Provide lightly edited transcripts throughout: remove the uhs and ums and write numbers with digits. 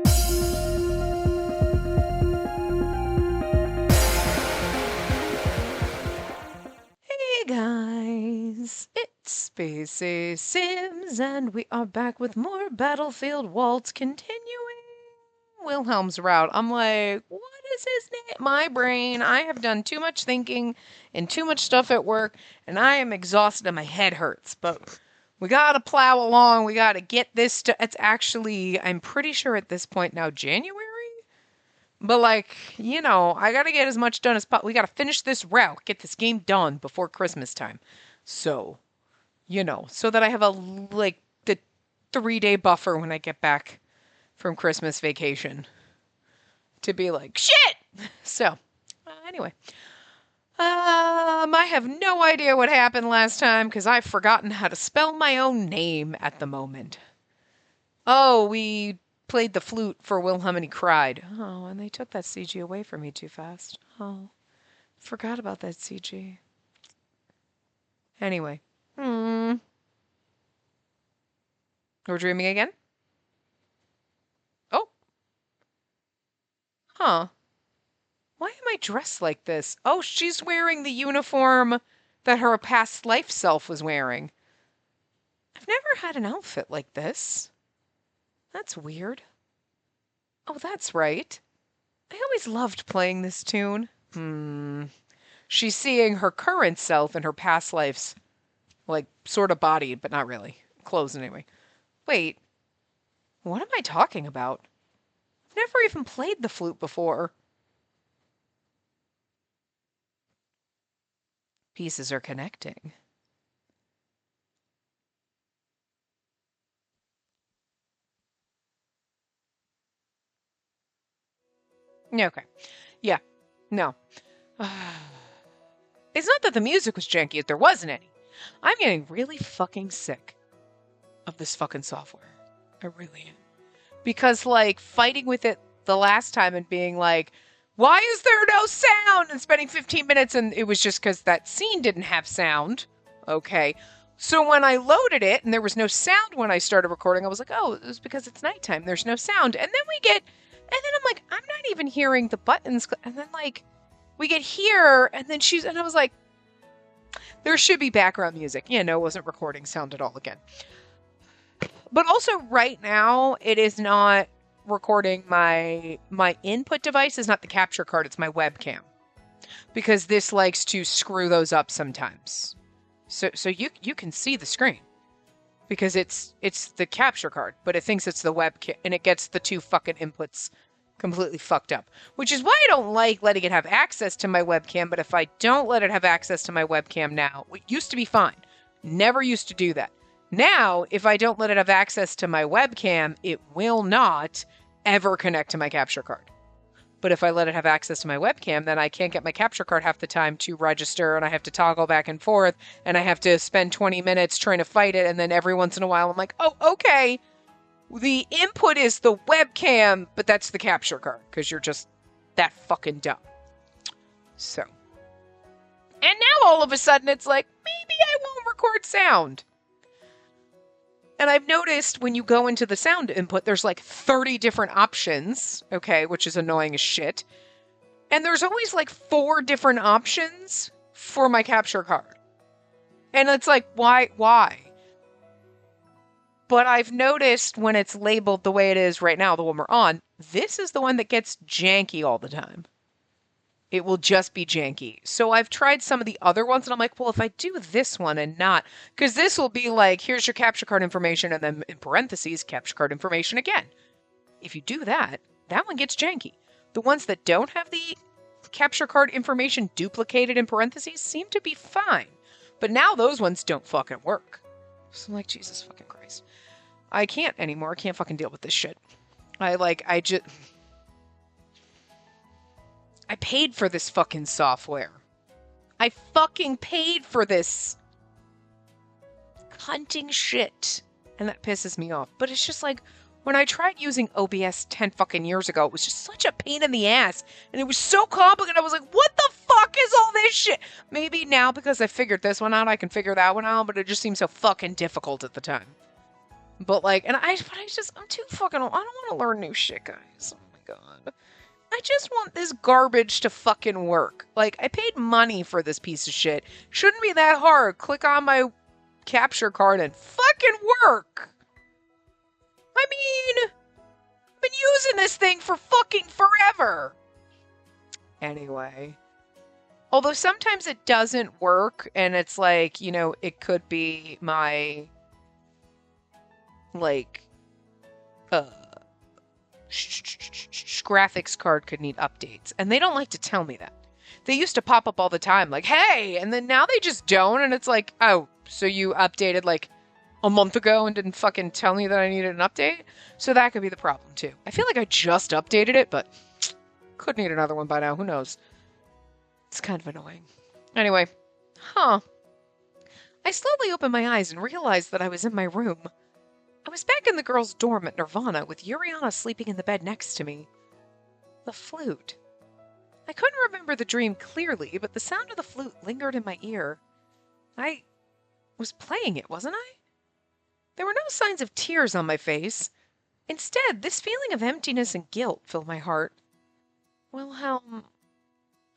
Hey guys, it's Spacey Sims, and we are back with more Battlefield Waltz, continuing Wilhelm's route. I'm like, what is his name? My brain, I have done too much thinking and too much stuff at work, and I am exhausted and my head hurts, but we gotta plow along. We gotta get this to, it's actually, I'm pretty sure at this point now, January? But like, I gotta get as much done as possible. We gotta finish this route, get this game done before Christmas time. So, so that I have the 3-day buffer when I get back from Christmas vacation to be like, shit! So, anyway. I have no idea what happened last time because I've forgotten how to spell my own name at the moment. Oh, we played the flute for Wilhelm and he cried. Oh, and they took that CG away from me too fast. Oh, forgot about that CG. Anyway. We're dreaming again? Oh. Huh. Why am I dressed like this? Oh, she's wearing the uniform that her past life self was wearing. I've never had an outfit like this. That's weird. Oh, that's right. I always loved playing this tune. She's seeing her current self and her past lives, like, sort of bodied, but not really. Clothes, anyway. Wait. What am I talking about? I've never even played the flute before. Pieces are connecting. Okay. Yeah. No. It's not that the music was janky, if there wasn't any. I'm getting really fucking sick of this fucking software. I really am. Because, like, fighting with it the last time and being like, why is there no sound? And spending 15 minutes and it was just because that scene didn't have sound. Okay. So when I loaded it and there was no sound when I started recording, I was like, oh, it was because it's nighttime. There's no sound. And then I'm like, I'm not even hearing the buttons. And then, like, we get here, and then and I was like, there should be background music. Yeah, no, it wasn't recording sound at all again. But also right now, it is not recording my input device is not the capture card, it's my webcam. Because this likes to screw those up sometimes. So you can see the screen. Because it's the capture card, but it thinks it's the webcam, and it gets the two fucking inputs completely fucked up. Which is why I don't like letting it have access to my webcam, but if I don't let it have access to my webcam now, it used to be fine. Never used to do that. Now, if I don't let it have access to my webcam, it will not ever connect to my capture card. But if I let it have access to my webcam, then I can't get my capture card half the time to register, and I have to toggle back and forth, and I have to spend 20 minutes trying to fight it, and then every once in a while I'm like, oh, okay, the input is the webcam, but that's the capture card, because you're just that fucking dumb. So. And now all of a sudden it's like, maybe I won't record sound. And I've noticed when you go into the sound input, there's like 30 different options, okay, which is annoying as shit. And there's always like 4 different options for my capture card. And it's like, why? But I've noticed when it's labeled the way it is right now, the one we're on, this is the one that gets janky all the time. It will just be janky. So I've tried some of the other ones, and I'm like, well, if I do this one and not, because this will be like, here's your capture card information, and then in parentheses, capture card information again. If you do that, that one gets janky. The ones that don't have the capture card information duplicated in parentheses seem to be fine. But now those ones don't fucking work. So I'm like, Jesus fucking Christ. I can't anymore. I can't fucking deal with this shit. I paid for this fucking software. I fucking paid for this hunting shit. And that pisses me off. But it's just like, when I tried using OBS 10 fucking years ago, it was just such a pain in the ass. And it was so complicated. I was like, what the fuck is all this shit? Maybe now because I figured this one out, I can figure that one out. But it just seemed so fucking difficult at the time. But like, I'm too fucking old. I don't want to learn new shit, guys. Oh my god. I just want this garbage to fucking work. Like, I paid money for this piece of shit. Shouldn't be that hard. Click on my capture card and fucking work. I mean, I've been using this thing for fucking forever. Anyway. Although sometimes it doesn't work, and it's like, you know, it could be my, like, graphics card could need updates. And they don't like to tell me that. They used to pop up all the time, like, hey, and then now they just don't, and it's like, oh, so you updated, like, a month ago and didn't fucking tell me that I needed an update? So that could be the problem, too. I feel like I just updated it, but could need another one by now. Who knows? It's kind of annoying. Anyway, I slowly opened my eyes and realized that I was in my room. I was back in the girls' dorm at Nirvana with Yuriana sleeping in the bed next to me. The flute. I couldn't remember the dream clearly, but the sound of the flute lingered in my ear. I was playing it, wasn't I? There were no signs of tears on my face. Instead, this feeling of emptiness and guilt filled my heart. Wilhelm...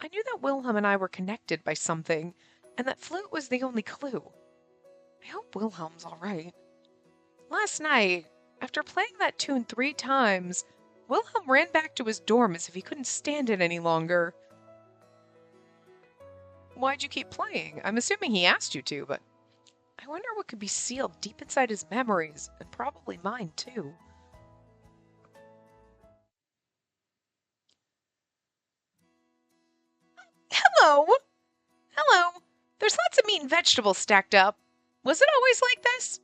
I knew that Wilhelm and I were connected by something, and that flute was the only clue. I hope Wilhelm's all right. Last night, after playing that tune 3 times, Wilhelm ran back to his dorm as if he couldn't stand it any longer. Why'd you keep playing? I'm assuming he asked you to, but I wonder what could be sealed deep inside his memories, and probably mine too. Hello! Hello! There's lots of meat and vegetables stacked up. Was it always like this?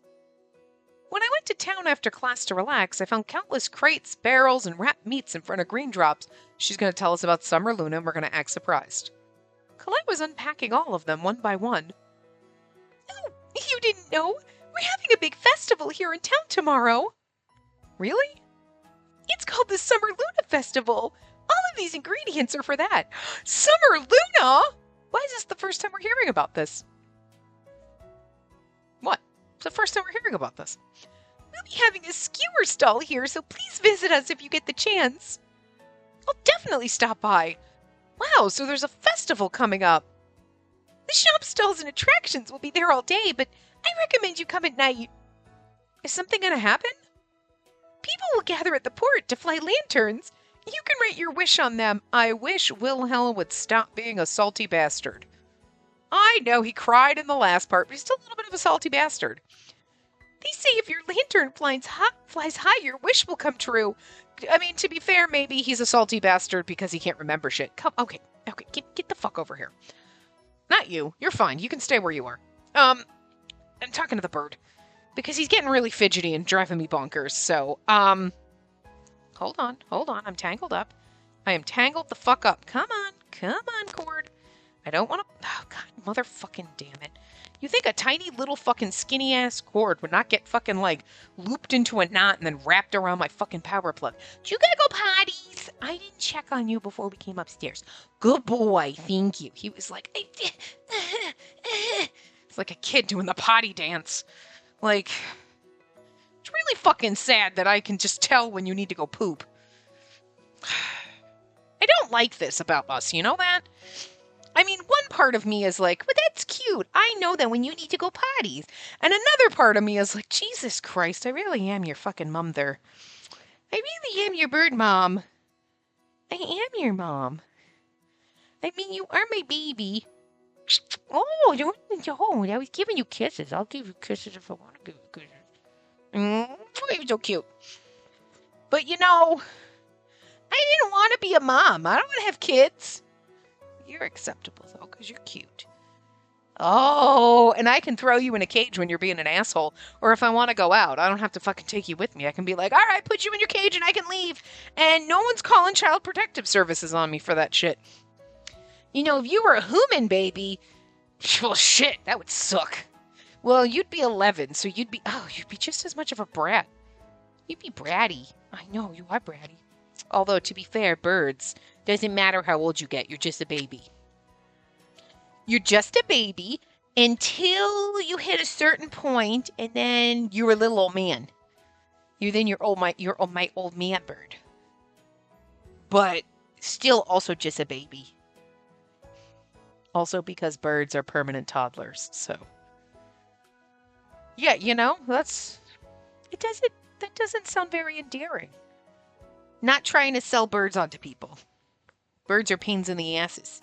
When I went to town after class to relax, I found countless crates, barrels, and wrapped meats in front of Green Drops. She's going to tell us about Summer Luna, and we're going to act surprised. Colette was unpacking all of them one by one. Oh, you didn't know? We're having a big festival here in town tomorrow. Really? It's called the Summer Luna Festival. All of these ingredients are for that. Summer Luna? Why is this the first time we're hearing about this? What? It's the first time we're hearing about this. We'll be having a skewer stall here, so please visit us if you get the chance. I'll definitely stop by. Wow, so there's a festival coming up. The shop stalls and attractions will be there all day, but I recommend you come at night. Is something going to happen? People will gather at the port to fly lanterns. You can write your wish on them. I wish Wilhelm would stop being a salty bastard. I know he cried in the last part, but he's still a little bit of a salty bastard. They say if your lantern flies high, your wish will come true. I mean, to be fair, maybe he's a salty bastard because he can't remember shit. Okay, get the fuck over here. Not you. You're fine. You can stay where you are. I'm talking to the bird because he's getting really fidgety and driving me bonkers. So, hold on. I'm tangled up. I am tangled the fuck up. Come on, cord. I don't want to... Oh, God, motherfucking damn it. You think a tiny little fucking skinny-ass cord would not get fucking, like, looped into a knot and then wrapped around my fucking power plug? Do you gotta go potties? I didn't check on you before we came upstairs. Good boy, thank you. He was like... It's like a kid doing the potty dance. Like... It's really fucking sad that I can just tell when you need to go poop. I don't like this about us, you know that? I mean, one part of me is like, well, that's cute. I know that when you need to go potties. And another part of me is like, Jesus Christ, I really am your fucking mother. I really am your bird mom. I am your mom. I mean, you are my baby. Oh, I was giving you kisses. I'll give you kisses if I want to give you kisses. You're so cute. But you know, I didn't want to be a mom. I don't want to have kids. You're acceptable, though, because you're cute. Oh, and I can throw you in a cage when you're being an asshole. Or if I want to go out, I don't have to fucking take you with me. I can be like, all right, put you in your cage and I can leave. And no one's calling Child Protective Services on me for that shit. You know, if you were a human baby, well, shit, that would suck. Well, you'd be 11, so you'd be just as much of a brat. You'd be bratty. I know, you are bratty. Although, to be fair, birds, doesn't matter how old you get, you're just a baby. You're just a baby until you hit a certain point, and then you're a little old man. You're my old man bird. But still also just a baby. Also because birds are permanent toddlers, so. Yeah, that doesn't sound very endearing. Not trying to sell birds onto people. Birds are pains in the asses.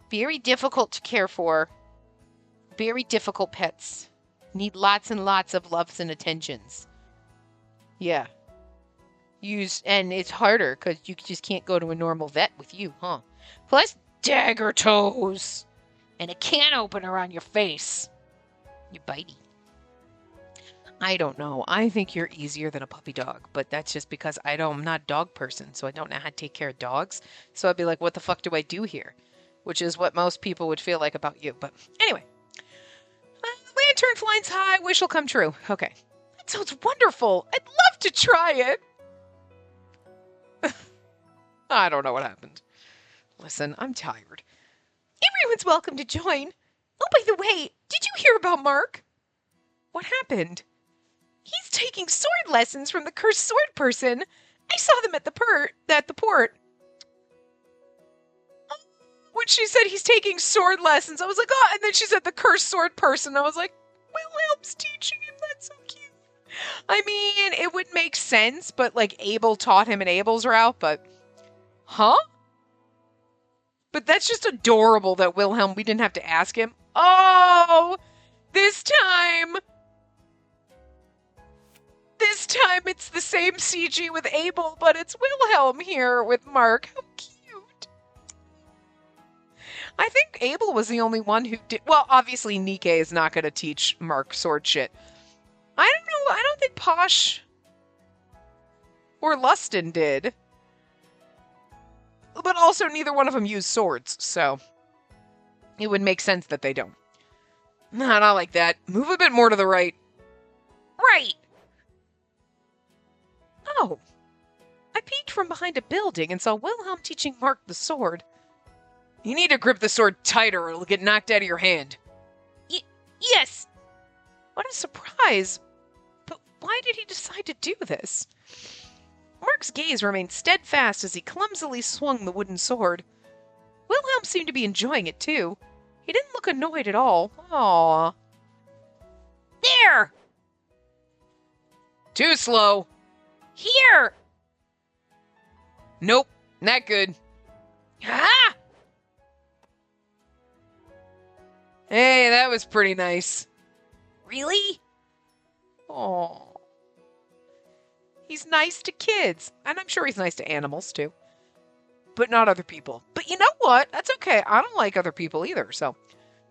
Very difficult to care for. Very difficult pets. Need lots and lots of loves and attentions. Yeah. And it's harder because you just can't go to a normal vet with you, huh? Plus dagger toes and a can opener on your face. You bitey. I don't know. I think you're easier than a puppy dog, but that's just because I'm not a dog person, so I don't know how to take care of dogs. So I'd be like, what the fuck do I do here? Which is what most people would feel like about you. But anyway. Lantern flies high, wish will come true. Okay. That sounds wonderful. I'd love to try it. I don't know what happened. Listen, I'm tired. Everyone's welcome to join. Oh, by the way, did you hear about Mark? What happened? He's taking sword lessons from the cursed sword person. I saw them at the port. When she said he's taking sword lessons, I was like, oh, and then she said the cursed sword person. I was like, Wilhelm's teaching him. That's so cute. I mean, it would make sense, but like Abel taught him in Abel's route, but huh? But that's just adorable that Wilhelm, we didn't have to ask him. Oh, this time it's the same CG with Abel, but it's Wilhelm here with Mark. How cute. I think Abel was the only one who did. Well, obviously Nike is not going to teach Mark sword shit. I don't know. I don't think Posh or Lustin did. But also neither one of them used swords, so it would make sense that they don't. No, not like that. Move a bit more to the right. Right! Oh. I peeked from behind a building and saw Wilhelm teaching Mark the sword. You need to grip the sword tighter or it'll get knocked out of your hand. Yes! What a surprise! But why did he decide to do this? Mark's gaze remained steadfast as he clumsily swung the wooden sword. Wilhelm seemed to be enjoying it, too. He didn't look annoyed at all. Aww. There! Too slow. Here! Nope, not good. Ah! Hey, that was pretty nice. Really? Aww. He's nice to kids, and I'm sure he's nice to animals, too. But not other people. But you know what? That's okay. I don't like other people either, so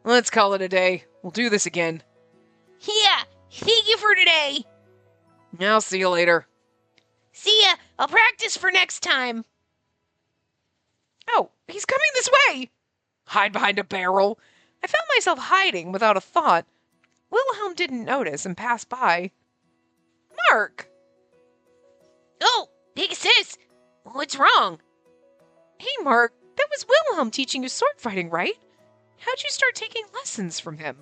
let's call it a day. We'll do this again. Yeah, thank you for today. I'll see you later. See ya. I'll practice for next time. Oh, he's coming this way. Hide behind a barrel. I found myself hiding without a thought. Wilhelm didn't notice and passed by. Mark! Oh, big sis! What's wrong? Hey, Mark, that was Wilhelm teaching you sword fighting, right? How'd you start taking lessons from him?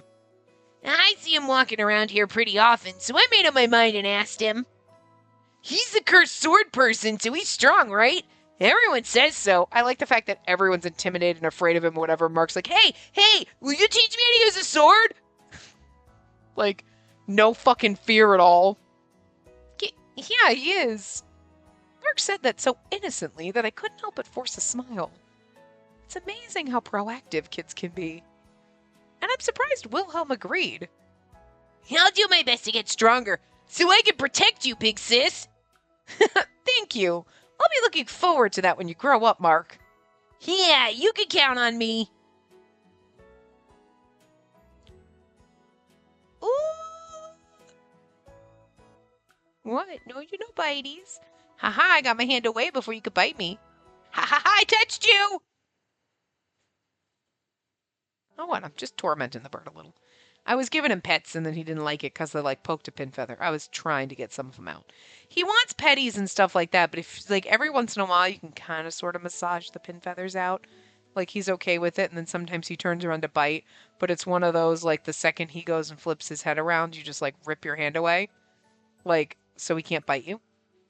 I see him walking around here pretty often, so I made up my mind and asked him. He's the cursed sword person, so he's strong, right? Everyone says so. I like the fact that everyone's intimidated and afraid of him, whatever. Mark's like, hey, will you teach me how to use a sword? Like, no fucking fear at all. Yeah, he is. Mark said that so innocently that I couldn't help but force a smile. It's amazing how proactive kids can be. And I'm surprised Wilhelm agreed. I'll do my best to get stronger, so I can protect you, big sis. Thank you. I'll be looking forward to that when you grow up, Mark. Yeah, you can count on me. Ooh. What? No, you no bites. Haha, I got my hand away before you could bite me. Ha ha ha, I touched you! Oh, what? I'm just tormenting the bird a little. I was giving him pets and then he didn't like it because they like poked a pin feather. I was trying to get some of them out. He wants petties and stuff like that, but if like every once in a while you can kind of sort of massage the pin feathers out. Like he's okay with it, and then sometimes he turns around to bite, but it's one of those like the second he goes and flips his head around, you just like rip your hand away. Like so he can't bite you.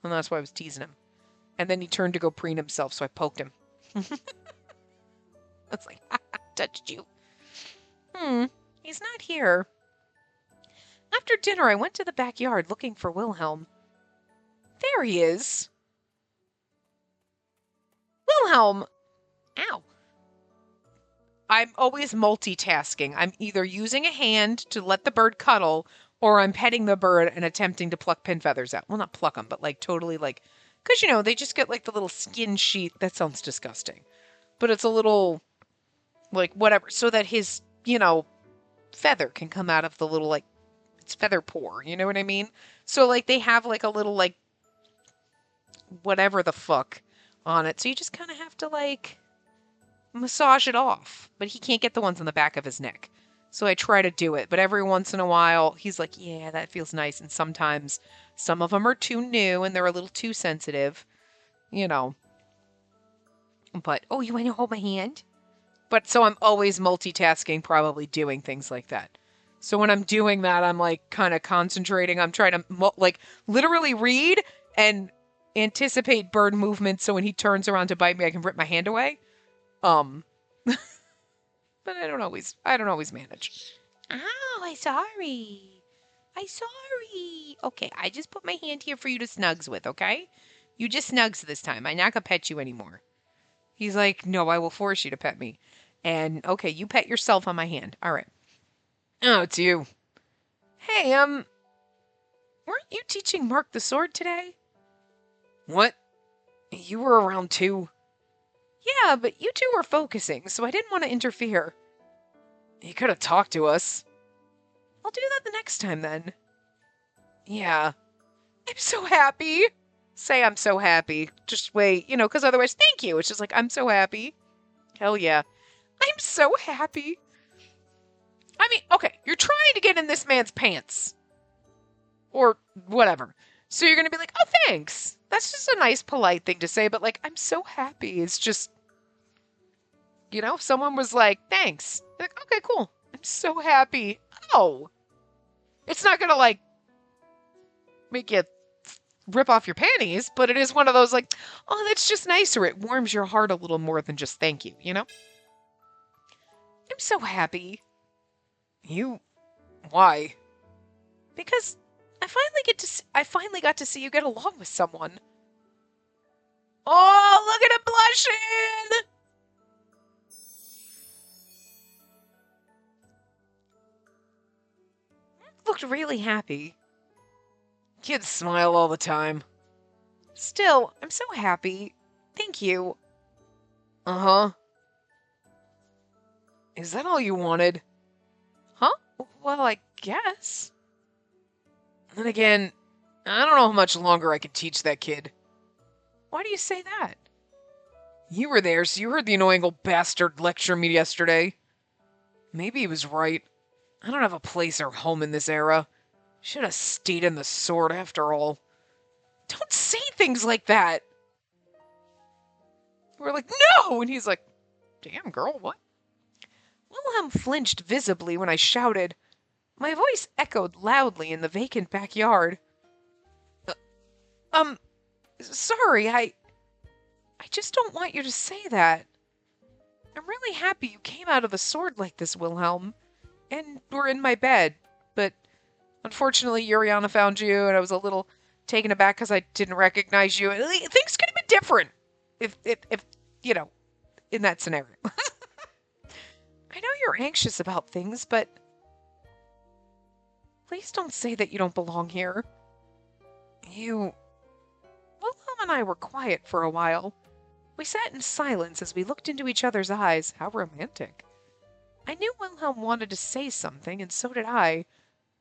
And that's why I was teasing him. And then he turned to go preen himself, so I poked him. I was like, I touched you. He's not here. After dinner, I went to the backyard looking for Wilhelm. There he is. Wilhelm! Ow. I'm always multitasking. I'm either using a hand to let the bird cuddle, or I'm petting the bird and attempting to pluck pin feathers out. Well, not pluck them, but like totally like, because they just get like the little skin sheath. That sounds disgusting. But it's a little, like, whatever, so that his, feather can come out of the little, like, it's feather pore. You know what I mean? So, like, they have like a little, like, whatever the fuck on it. So you just kind of have to, like, massage it off. But he can't get the ones on the back of his neck. So I try to do it. But every once in a while, he's like, yeah, that feels nice. And sometimes some of them are too new and they're a little too sensitive. But, oh, you want to hold my hand? But so I'm always multitasking, probably doing things like that. So when I'm doing that, I'm like kind of concentrating. I'm trying to like literally read and anticipate bird movement. So when he turns around to bite me, I can rip my hand away. But I don't always manage. Oh, I'm sorry. Okay, I just put my hand here for you to snugs with, okay? You just snugs this time. I'm not gonna pet you anymore. He's like, no, I will force you to pet me. And, okay, you pet yourself on my hand. All right. Oh, it's you. Hey, weren't you teaching Mark the sword today? What? You were around too? Yeah, but you two were focusing, so I didn't want to interfere. You could have talked to us. I'll do that the next time, then. Yeah. I'm so happy. Say I'm so happy. Just wait, because otherwise, thank you. It's just like, I'm so happy. Hell yeah. I'm so happy. I mean, okay, you're trying to get in this man's pants. Or whatever. So you're going to be like, oh, thanks. That's just a nice, polite thing to say, but like, I'm so happy. It's just, if someone was like, thanks. Like, okay, cool. I'm so happy. Oh. It's not going to like, make you rip off your panties, but it is one of those like, oh, that's just nicer. It warms your heart a little more than just thank you, I'm so happy. Why? Because I finally got to see you get along with someone. Oh, look at him blushing! Looked really happy. Kids smile all the time. Still, I'm so happy. Thank you. Uh-huh. Is that all you wanted? Huh? Well, I guess. Then again, I don't know how much longer I can teach that kid. Why do you say that? You were there, so you heard the annoying old bastard lecture me yesterday. Maybe he was right. I don't have a place or home in this era. Should have stayed in the sword after all. Don't say things like that! We're like, no! And he's like, damn, girl, what? Wilhelm flinched visibly when I shouted. My voice echoed loudly in the vacant backyard. Sorry, I just don't want you to say that. I'm really happy you came out of the sword like this, Wilhelm. And were in my bed. But unfortunately, Yuriana found you, and I was a little taken aback because I didn't recognize you. Things could have been different if in that scenario. I know you're anxious about things, but please don't say that you don't belong here. Wilhelm and I were quiet for a while. We sat in silence as we looked into each other's eyes. How romantic. I knew Wilhelm wanted to say something, and so did I,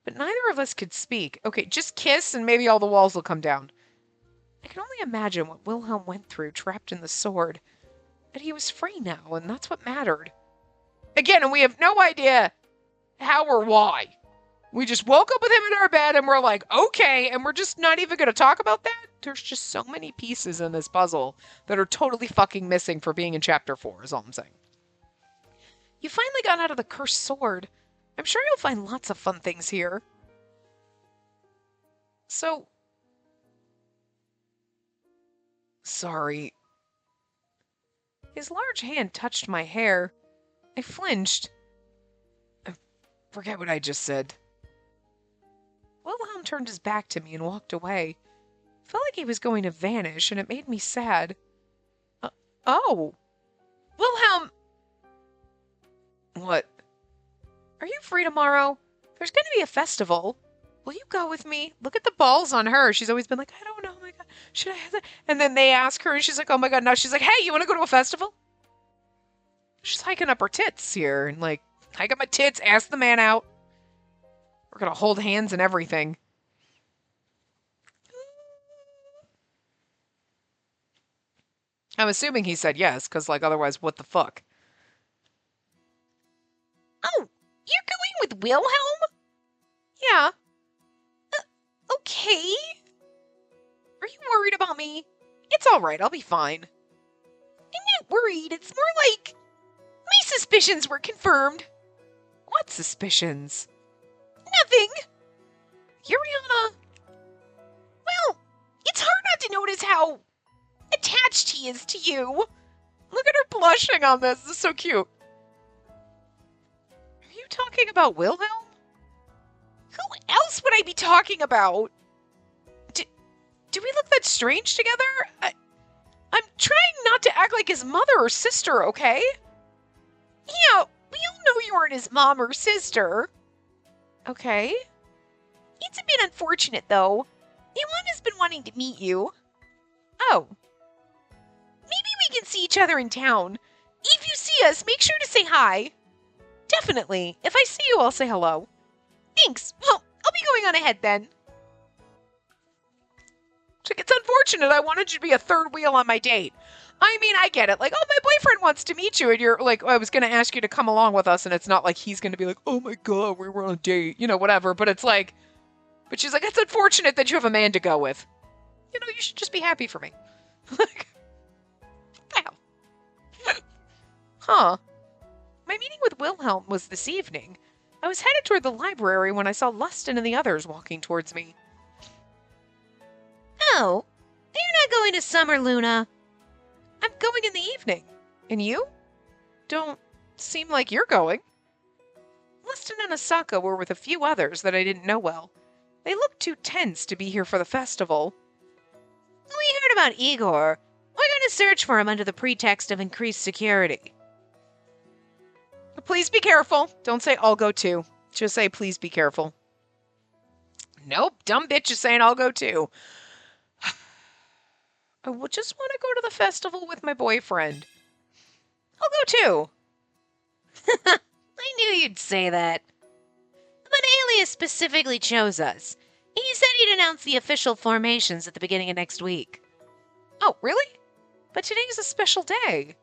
but neither of us could speak. Okay, just kiss and maybe all the walls will come down. I can only imagine what Wilhelm went through trapped in the sword. But he was free now, and that's what mattered. Again, and we have no idea how or why. We just woke up with him in our bed and we're like, okay, and we're just not even going to talk about that? There's just so many pieces in this puzzle that are totally fucking missing for being in chapter 4, is all I'm saying. You finally got out of the cursed sword. I'm sure you'll find lots of fun things here. So, Sorry. His large hand touched my hair. I flinched. I forget what I just said. Wilhelm turned his back to me and walked away. Felt like he was going to vanish, and it made me sad. Oh. Wilhelm! What? Are you free tomorrow? There's going to be a festival. Will you go with me? Look at the balls on her. She's always been like, I don't know, oh my God. Should I have that? And then they ask her, and she's like, oh my God. Now she's like, hey, you want to go to a festival? She's hiking up her tits here. And like, hike up my tits, ask the man out. We're going to hold hands and everything. I'm assuming he said yes, because like, otherwise, what the fuck? Oh, you're going with Wilhelm? Yeah. Okay. Are you worried about me? It's all right. I'll be fine. I'm not worried. It's more like my suspicions were confirmed. What suspicions? Nothing. Yuriana. Well, it's hard not to notice how attached he is to you. Look at her blushing on this. This is so cute. Are you talking about Wilhelm? Who else would I be talking about? Do we look that strange together? I'm trying not to act like his mother or sister, okay? Yeah, we all know you aren't his mom or sister. Okay. It's a bit unfortunate, though. Iwan has been wanting to meet you. Oh. Maybe we can see each other in town. If you see us, make sure to say hi. Definitely. If I see you, I'll say hello. Thanks. Well, I'll be going on ahead then. It's unfortunate. I wanted you to be a third wheel on my date. I mean, I get it. Like, oh, my boyfriend wants to meet you, and you're like, oh, I was going to ask you to come along with us, and it's not like he's going to be like, oh my God, we were on a date, you know, whatever. But it's like, but she's like, it's unfortunate that you have a man to go with. You know, you should just be happy for me. Like, what the hell? Huh. My meeting with Wilhelm was this evening. I was headed toward the library when I saw Lustin and the others walking towards me. Oh, you're not going to summer, Luna. I'm going in the evening. And you? Don't seem like you're going. Lustin and Asaka were with a few others that I didn't know well. They looked too tense to be here for the festival. We heard about Igor. We're going to search for him under the pretext of increased security. Please be careful. Don't say I'll go too. Just say please be careful. Nope, dumb bitch is saying I'll go too. I just want to go to the festival with my boyfriend. I'll go too. I knew you'd say that. But Alias specifically chose us. He said he'd announce the official formations at the beginning of next week. Oh, really? But today's a special day.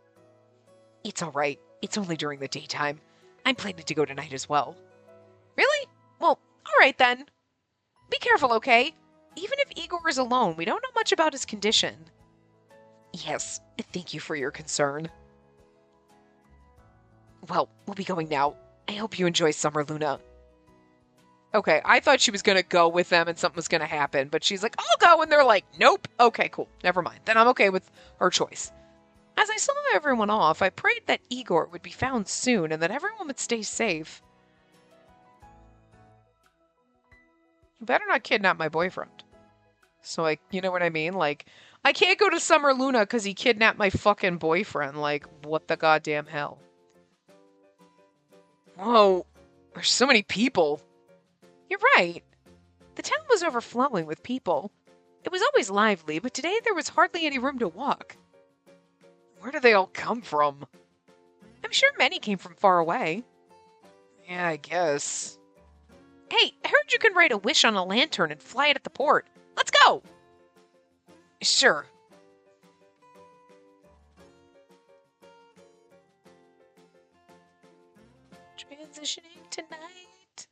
It's all right. It's only during the daytime. I'm planning to go tonight as well. Really? Well, all right then. Be careful, okay? Even if Igor is alone, we don't know much about his condition. Yes, thank you for your concern. Well, we'll be going now. I hope you enjoy summer, Luna. Okay, I thought she was going to go with them and something was going to happen, but she's like, I'll go, and they're like, nope. Okay, cool. Never mind. Then I'm okay with her choice. As I saw everyone off, I prayed that Igor would be found soon and that everyone would stay safe. You better not kidnap my boyfriend. So, like, you know what I mean? Like, I can't go to Summer Luna because he kidnapped my fucking boyfriend. Like, what the goddamn hell? Whoa, there's so many people. You're right. The town was overflowing with people. It was always lively, but today there was hardly any room to walk. Where do they all come from? I'm sure many came from far away. Yeah, I guess. Hey, I heard you can write a wish on a lantern and fly it at the port. Let's go! Sure. Transitioning tonight.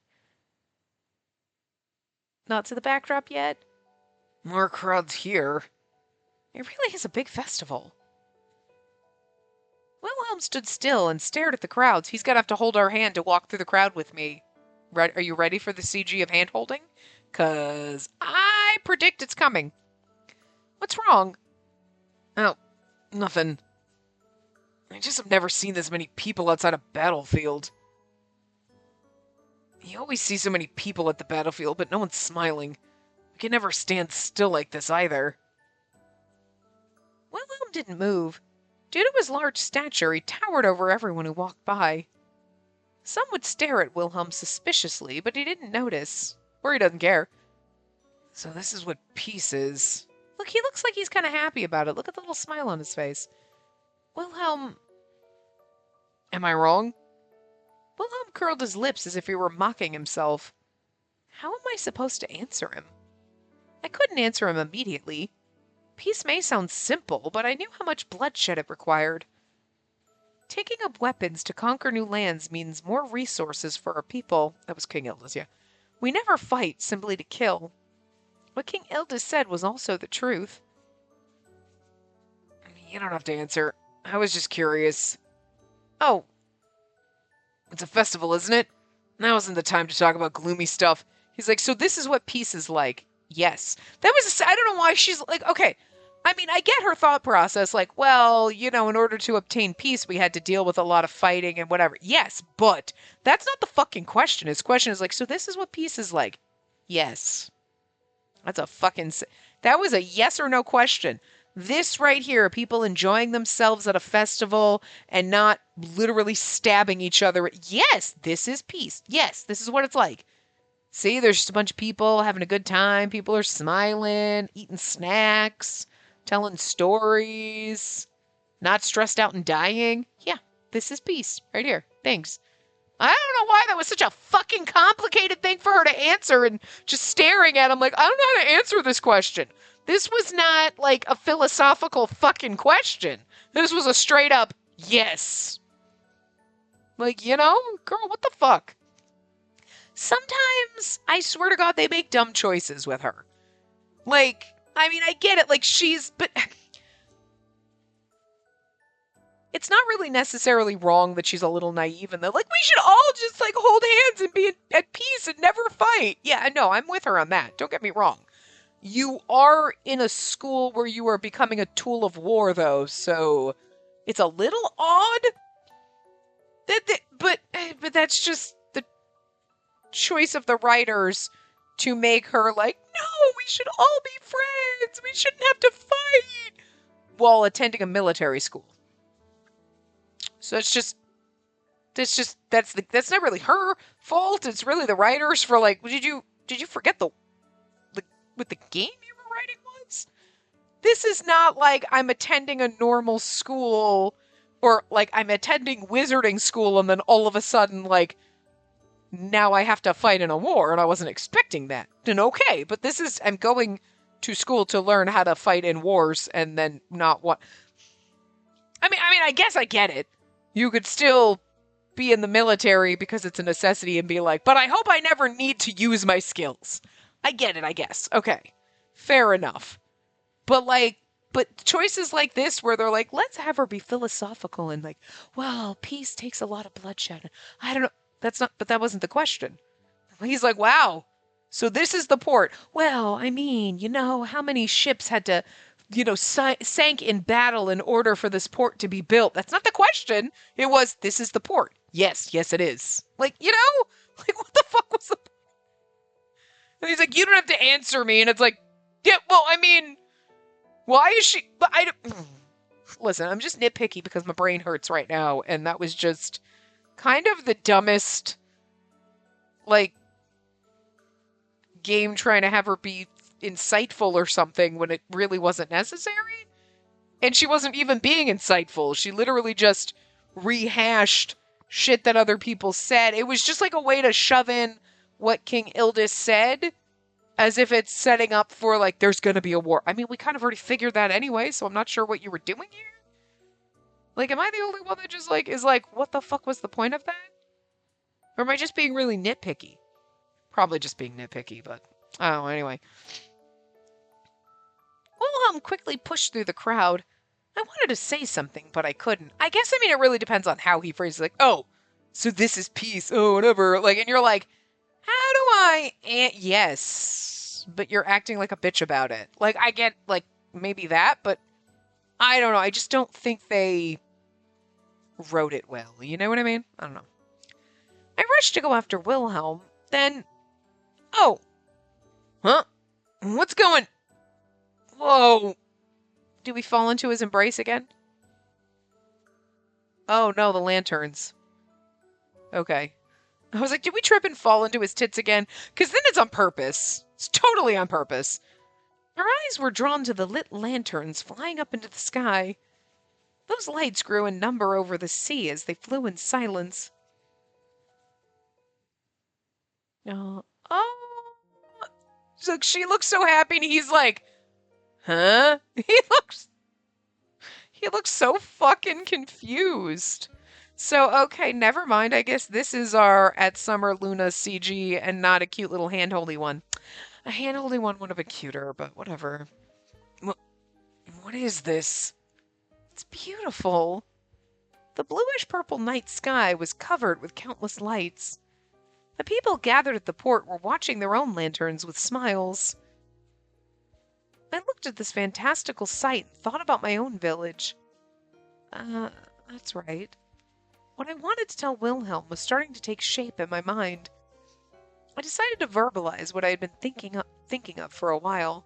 Not to the backdrop yet. More crowds here. It really is a big festival. Wilhelm stood still and stared at the crowds. He's gonna have to hold our hand to walk through the crowd with me. Are you ready for the CG of hand-holding? 'Cause I predict it's coming. What's wrong? Oh, nothing. I just have never seen this many people outside a battlefield. You always see so many people at the battlefield, but no one's smiling. We can never stand still like this either. Wilhelm didn't move. Due to his large stature, he towered over everyone who walked by. Some would stare at Wilhelm suspiciously, but he didn't notice. Or he doesn't care. So this is what peace is. Look, he looks like he's kind of happy about it. Look at the little smile on his face. Wilhelm... Am I wrong? Wilhelm curled his lips as if he were mocking himself. How am I supposed to answer him? I couldn't answer him immediately. Peace may sound simple, but I knew how much bloodshed it required. Taking up weapons to conquer new lands means more resources for our people. That was King Ilda's, yeah. We never fight simply to kill. What King Ilda said was also the truth. You don't have to answer. I was just curious. Oh. It's a festival, isn't it? Now isn't the time to talk about gloomy stuff. He's like, so this is what peace is like. Yes. That was, I don't know why she's like, okay. I mean, I get her thought process, like, well, you know, in order to obtain peace, we had to deal with a lot of fighting and whatever. Yes, but that's not the fucking question. His question is like, so this is what peace is like. Yes. That's a fucking, that was a yes or no question. This right here, people enjoying themselves at a festival and not literally stabbing each other. Yes, this is peace. Yes, this is what it's like. See, there's just a bunch of people having a good time. People are smiling, eating snacks, telling stories, not stressed out and dying. Yeah, this is peace right here. Thanks. I don't know why that was such a fucking complicated thing for her to answer and just staring at him like, I don't know how to answer this question. This was not like a philosophical fucking question. This was a straight up yes. Like, you know, girl, what the fuck? Sometimes, I swear to God, they make dumb choices with her. Like, I mean, I get it. Like, but it's not really necessarily wrong that she's a little naive and they're like, we should all just like hold hands and be at peace and never fight. Yeah, no, I'm with her on that. Don't get me wrong. You are in a school where you are becoming a tool of war, though, so it's a little odd. But that's just the choice of the writers to make her like, no, we should all be friends. We shouldn't have to fight while attending a military school. So that's not really her fault. It's really the writers for like, did you forget what the game you were writing was? This is not like I'm attending a normal school or like I'm attending wizarding school and then all of a sudden like now I have to fight in a war and I wasn't expecting that. And okay, but I'm going to school to learn how to fight in wars and then not what. I mean, I guess I get it. You could still be in the military because it's a necessity and be like, but I hope I never need to use my skills. I get it, I guess. Okay. Fair enough. But choices like this where they're like, let's have her be philosophical and like, well, peace takes a lot of bloodshed. I don't know. But that wasn't the question. He's like, wow. So this is the port. Well, I mean, you know, how many ships had to, you know, sank in battle in order for this port to be built? That's not the question. It was, this is the port. Yes, it is. Like, you know? Like, what the fuck was the... And he's like, you don't have to answer me. And it's like, yeah, well, I mean, why is she... But I don't... Listen, I'm just nitpicky because my brain hurts right now. And that was just kind of the dumbest, like, game trying to have her be insightful or something when it really wasn't necessary. And she wasn't even being insightful. She literally just rehashed shit that other people said. It was just like a way to shove in what King Ildis said as if it's setting up for, like, there's gonna be a war. I mean, we kind of already figured that anyway, so I'm not sure what you were doing here. Like, am I the only one that just, like, is like, what the fuck was the point of that? Or am I just being really nitpicky? Probably just being nitpicky, but... Oh, anyway. Wilhelm quickly pushed through the crowd. I wanted to say something, but I couldn't. I guess, I mean, it really depends on how he phrases it. Like, oh, so this is peace. Oh, whatever. Like, and you're like, how do I... yes. But you're acting like a bitch about it. Like, I get, like, maybe that, but I don't know. I just don't think they wrote it well. You know what I mean? I don't know. I rushed to go after Wilhelm. Then, oh, huh? What's going? Whoa! Do we fall into his embrace again? Oh no, the lanterns. Okay. I was like, did we trip and fall into his tits again? Because then it's on purpose. It's totally on purpose. Our eyes were drawn to the lit lanterns flying up into the sky. Those lights grew in number over the sea as they flew in silence. Oh. So she looks so happy and he's like, huh? He looks so fucking confused. So, okay, never mind. I guess this is our at Summer Luna CG and not a cute little handholdy one. A handholdy one would have been cuter, but whatever. What is this? It's beautiful. The bluish-purple night sky was covered with countless lights. The people gathered at the port were watching their own lanterns with smiles. I looked at this fantastical sight and thought about my own village. That's right. What I wanted to tell Wilhelm was starting to take shape in my mind. I decided to verbalize what I had been thinking of for a while.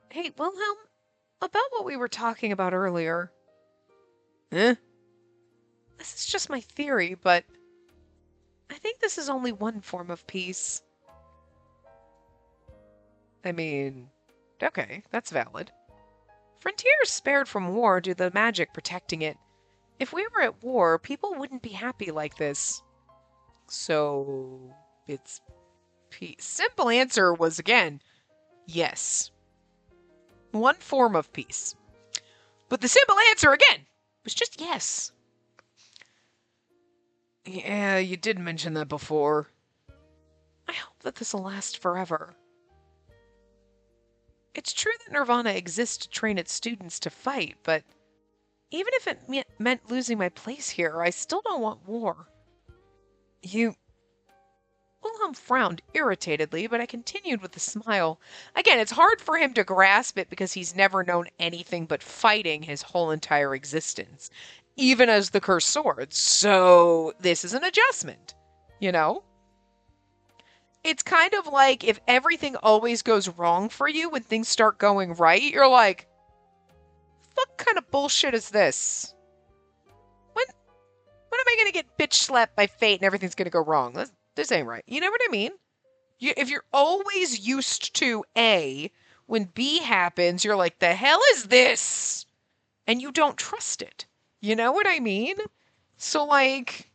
Hey, Wilhelm, about what we were talking about earlier. Eh? This is just my theory, but I think this is only one form of peace. I mean, okay, that's valid. Frontier is spared from war due to the magic protecting it. If we were at war, people wouldn't be happy like this. So, it's peace. Simple answer was, again, yes. One form of peace. But the simple answer, again, was just yes. Yeah, you did mention that before. I hope that this will last forever. It's true that Nirvana exists to train its students to fight, but even if it meant losing my place here, I still don't want war. Wilhelm frowned irritatedly, but I continued with a smile. Again, it's hard for him to grasp it because he's never known anything but fighting his whole entire existence, even as the cursed sword. So this is an adjustment, you know? It's kind of like if everything always goes wrong for you when things start going right, you're like, what kind of bullshit is this? When am I going to get bitch slapped by fate and everything's going to go wrong? This ain't right. You know what I mean? If you're always used to A, when B happens, you're like, the hell is this? And you don't trust it. You know what I mean? So, like,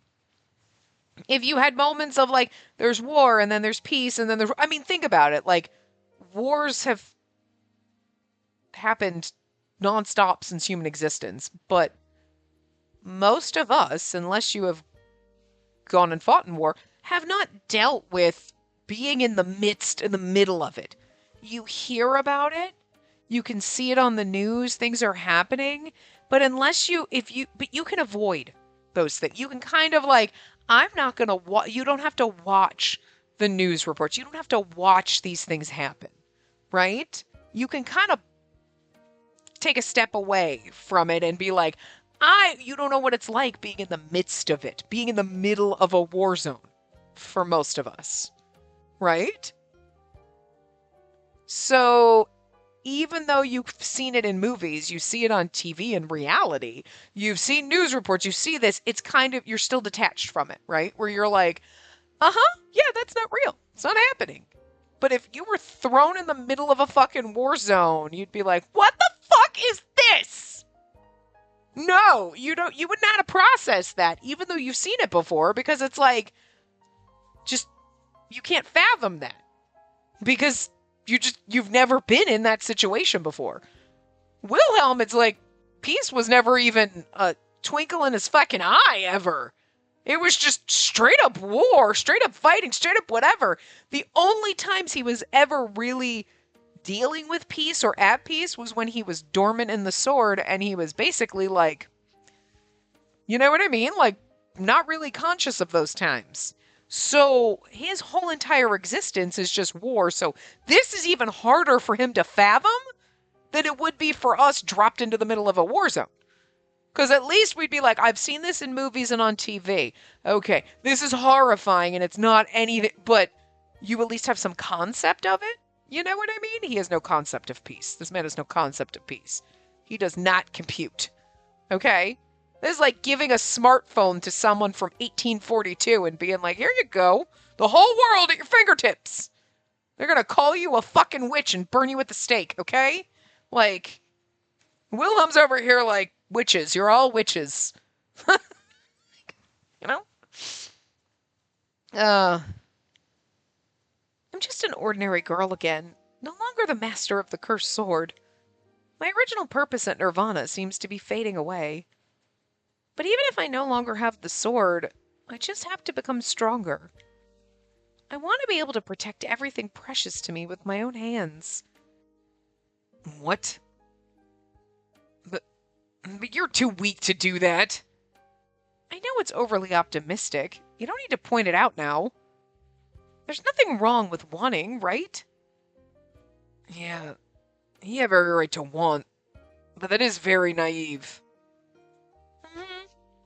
if you had moments of, like, there's war, and then there's peace, and then there's... I mean, think about it. Like, wars have happened nonstop since human existence, but most of us, unless you have gone and fought in war, have not dealt with being in the middle of it. You hear about it, you can see it on the news, things are happening, but but you can avoid those things. You can kind of like, I'm not going to you don't have to watch the news reports. You don't have to watch these things happen, right? You can kind of take a step away from it and be like, you don't know what it's like being in the midst of it, being in the middle of a war zone for most of us, right? So even though you've seen it in movies, you see it on TV in reality, you've seen news reports, you see this, it's kind of, you're still detached from it, right? Where you're like, yeah, that's not real. It's not happening. But if you were thrown in the middle of a fucking war zone, you'd be like, what the fuck is this? No, you would not have processed that, even though you've seen it before, because it's like, you can't fathom that. Because you've never been in that situation before. Wilhelm, it's like, peace was never even a twinkle in his fucking eye ever. It was just straight up war, straight up fighting, straight up whatever. The only times he was ever really dealing with peace or at peace was when he was dormant in the sword and he was basically like, you know what I mean? Like, not really conscious of those times. So his whole entire existence is just war. So this is even harder for him to fathom than it would be for us dropped into the middle of a war zone. Because at least we'd be like, I've seen this in movies and on TV. Okay, this is horrifying and it's not anything, but you at least have some concept of it. You know what I mean? He has no concept of peace. This man has no concept of peace. He does not compute. Okay? This is like giving a smartphone to someone from 1842 and being like, here you go. The whole world at your fingertips. They're going to call you a fucking witch and burn you at the stake, okay? Like, Wilhelm's over here like, witches. You're all witches. You know? I'm just an ordinary girl again, no longer the master of the cursed sword. My original purpose at Nirvana seems to be fading away. But even if I no longer have the sword, I just have to become stronger. I want to be able to protect everything precious to me with my own hands. What? But you're too weak to do that. I know it's overly optimistic. You don't need to point it out now. There's nothing wrong with wanting, right? Yeah, you have every right to want, but that is very naive.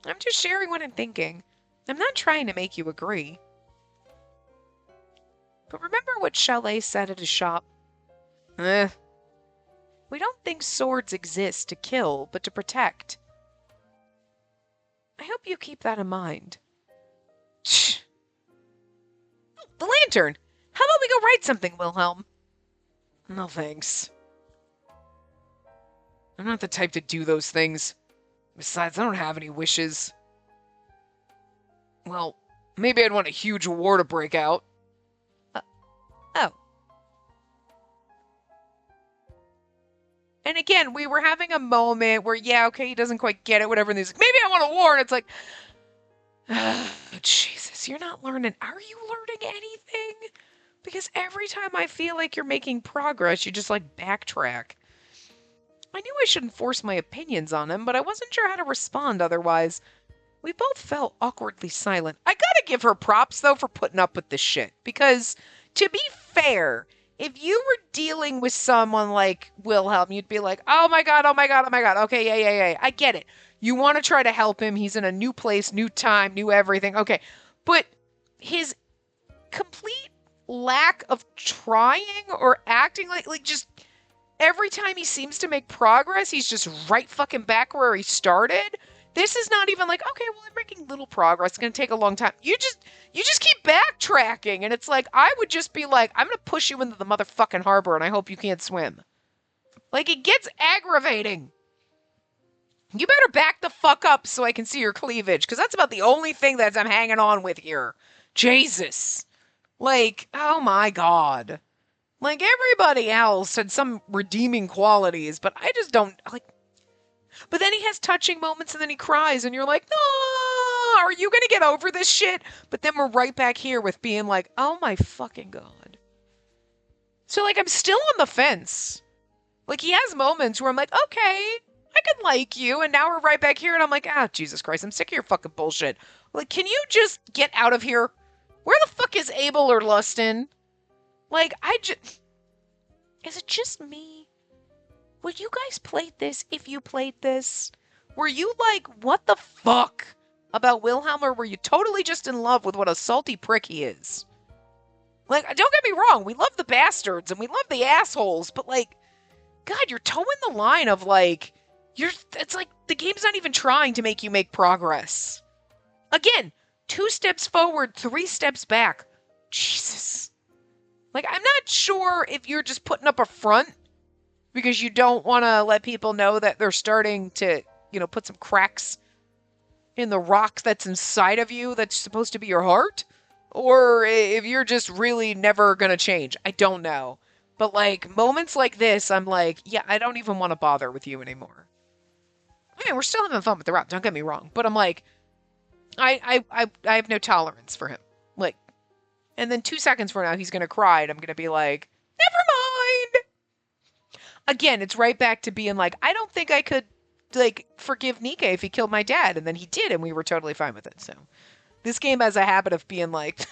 I'm just sharing what I'm thinking. I'm not trying to make you agree. But remember what Chalet said at his shop? We don't think swords exist to kill, but to protect. I hope you keep that in mind. Shh. The lantern! How about we go write something, Wilhelm? No thanks. I'm not the type to do those things. Besides, I don't have any wishes. Well, maybe I'd want a huge war to break out. Oh. And again, we were having a moment where, yeah, okay, he doesn't quite get it, whatever, and he's like, maybe I want a war, and it's like, Jesus, you're not learning. Are you learning anything? Because every time I feel like you're making progress, you just, like, backtrack. I knew I shouldn't force my opinions on him, but I wasn't sure how to respond otherwise. We both fell awkwardly silent. I gotta give her props, though, for putting up with this shit. Because, to be fair, if you were dealing with someone like Wilhelm, you'd be like, oh my god, oh my god, oh my god. Okay, yeah. I get it. You want to try to help him. He's in a new place, new time, new everything. Okay. But his complete lack of trying or acting like just every time he seems to make progress, he's just right fucking back where he started. This is not even like, okay, well, I'm making little progress. It's going to take a long time. You just keep backtracking. And it's like, I would just be like, I'm going to push you into the motherfucking harbor and I hope you can't swim. Like, it gets aggravating. You better back the fuck up so I can see your cleavage. Because that's about the only thing that I'm hanging on with here. Jesus. Like, oh my god. Like, everybody else had some redeeming qualities, but I just don't, like... But then he has touching moments and then he cries and you're like, no, are you going to get over this shit? But then we're right back here with being like, oh my fucking god. So, like, I'm still on the fence. Like, he has moments where I'm like, okay, I could like you. And now we're right back here and I'm like, ah, Jesus Christ, I'm sick of your fucking bullshit. Like, can you just get out of here? Where the fuck is Abel or Lustin? Like, is it just me? Would you guys play this if you played this? Were you like, what the fuck about Wilhelm, or were you totally just in love with what a salty prick he is? Like, don't get me wrong, we love the bastards and we love the assholes, but like, God, you're towing the line of like, it's like the game's not even trying to make you make progress. Again, 2 steps forward, 3 steps back. Jesus. Like, I'm not sure if you're just putting up a front because you don't want to let people know that they're starting to, put some cracks in the rock that's inside of you that's supposed to be your heart, or if you're just really never going to change. I don't know. But, like, moments like this, I'm like, yeah, I don't even want to bother with you anymore. I mean, we're still having fun with the rap, don't get me wrong, but I'm like, I have no tolerance for him. Like, and then 2 seconds from now, he's going to cry, and I'm going to be like, never mind. Again, it's right back to being like, I don't think I could, like, forgive Nikke if he killed my dad. And then he did, and we were totally fine with it. So, This game has a habit of being like,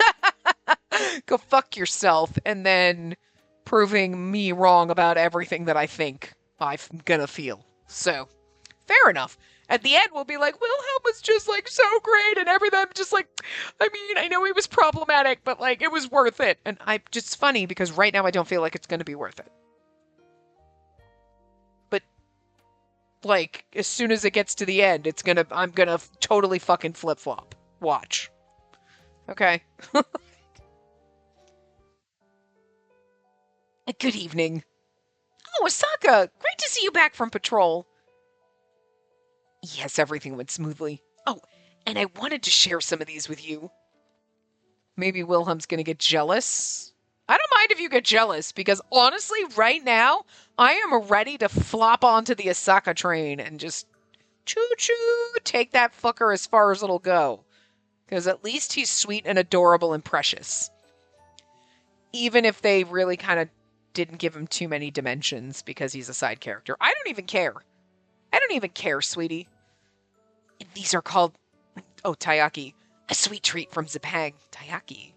go fuck yourself, and then proving me wrong about everything that I think I'm gonna feel. So, fair enough. At the end, we'll be like, Wilhelm was just like so great, and everything. Just like, I mean, I know he was problematic, but like, it was worth it. And I just funny because right now I don't feel like it's gonna be worth it. But like, as soon as it gets to the end, I'm gonna totally fucking flip flop. Watch. Okay. Good evening. Oh, Osaka, great to see you back from patrol. Yes, everything went smoothly. Oh, and I wanted to share some of these with you. Maybe Wilhelm's gonna get jealous. I don't mind if you get jealous, because honestly, right now, I am ready to flop onto the Osaka train and just choo-choo take that fucker as far as it'll go. Because at least he's sweet and adorable and precious. Even if they really kind of didn't give him too many dimensions because he's a side character. I don't even care. I don't even care, sweetie. These are called, oh, taiyaki. A sweet treat from Zepang. Taiyaki.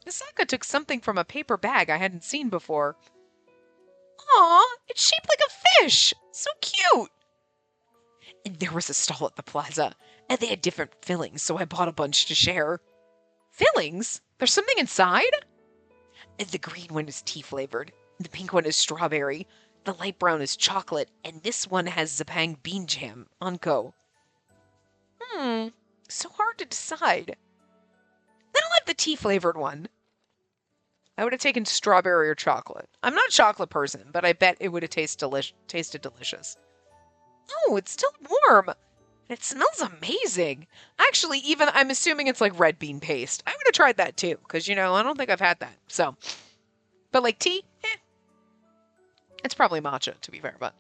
Misaka took something from a paper bag I hadn't seen before. Aw, it's shaped like a fish. So cute. And there was a stall at the plaza, and they had different fillings, so I bought a bunch to share. Fillings? There's something inside? The green one is tea-flavored, the pink one is strawberry, the light brown is chocolate, and this one has Zepang bean jam, Unco. So hard to decide. Then I'll have the tea-flavored one. I would have taken strawberry or chocolate. I'm not a chocolate person, but I bet it would have tasted delicious. Oh, it's still warm. It smells amazing. Actually, even I'm assuming it's like red bean paste. I would have tried that too, because, you know, I don't think I've had that. So, but like tea, it's probably matcha, to be fair, but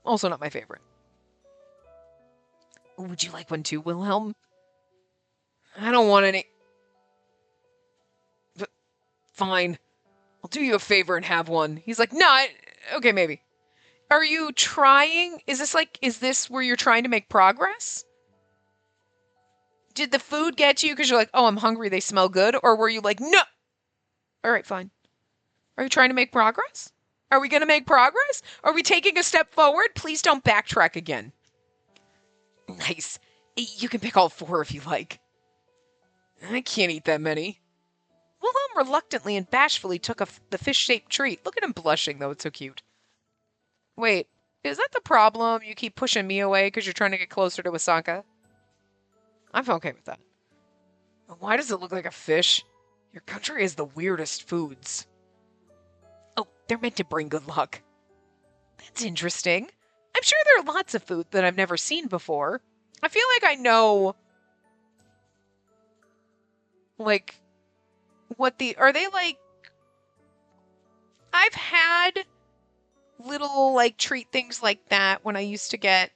also not my favorite. Would you like one too, Wilhelm? I don't want any. But fine. I'll do you a favor and have one. He's like, nah, okay, maybe. Are you trying? Is this where you're trying to make progress? Did the food get you because you're like, oh, I'm hungry, they smell good? Or were you like, no? All right, fine. Are you trying to make progress? Are we going to make progress? Are we taking a step forward? Please don't backtrack again. Nice. You can pick all 4 if you like. I can't eat that many. Wilhelm reluctantly and bashfully took the fish-shaped treat. Look at him blushing, though. It's so cute. Wait, is that the problem? You keep pushing me away because you're trying to get closer to Osaka? I'm okay with that. Why does it look like a fish? Your country has the weirdest foods. Oh, they're meant to bring good luck. That's interesting. I'm sure there are lots of food that I've never seen before. I feel like I know, like, are they like, I've had little like treat things like that when I used to get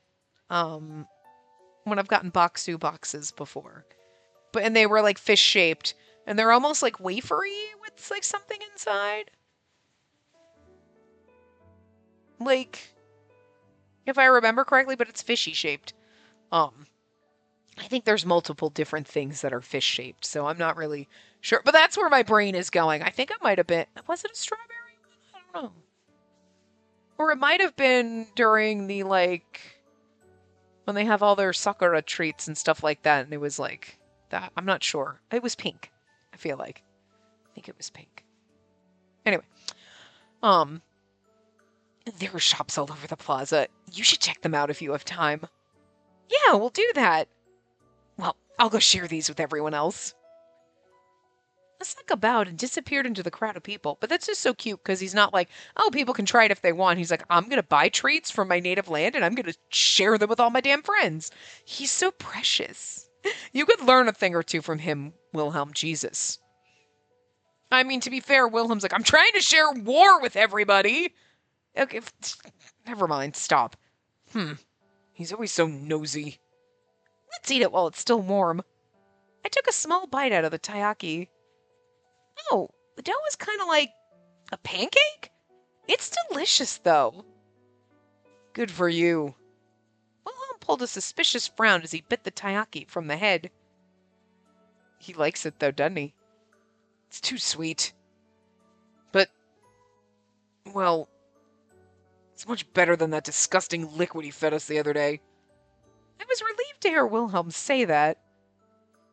when I've gotten baksu boxes before. And they were like fish shaped and they're almost like wafery with like something inside. Like, if I remember correctly, but it's fishy shaped. I think there's multiple different things that are fish shaped, so I'm not really sure. But that's where my brain is going. I think it might have been, was it a strawberry one? I don't know. Or it might have been during the, like, when they have all their Sakura treats and stuff like that, and it was like that. I'm not sure. It was pink, I feel like. I think it was pink. Anyway. There are shops all over the plaza. You should check them out if you have time. Yeah, we'll do that. Well, I'll go share these with everyone else. Asaka bowed and disappeared into the crowd of people. But that's just so cute because he's not like, oh, people can try it if they want. He's like, I'm going to buy treats from my native land and I'm going to share them with all my damn friends. He's so precious. You could learn a thing or two from him, Wilhelm. Jesus. I mean, to be fair, Wilhelm's like, I'm trying to share war with everybody. Okay, never mind. Stop. He's always so nosy. Let's eat it while it's still warm. I took a small bite out of the taiyaki. Oh, the dough is kind of like a pancake? It's delicious, though. Good for you. Wilhelm pulled a suspicious frown as he bit the taiyaki from the head. He likes it though, doesn't he? It's too sweet. But, well, it's much better than that disgusting liquid he fed us the other day. I was relieved to hear Wilhelm say that.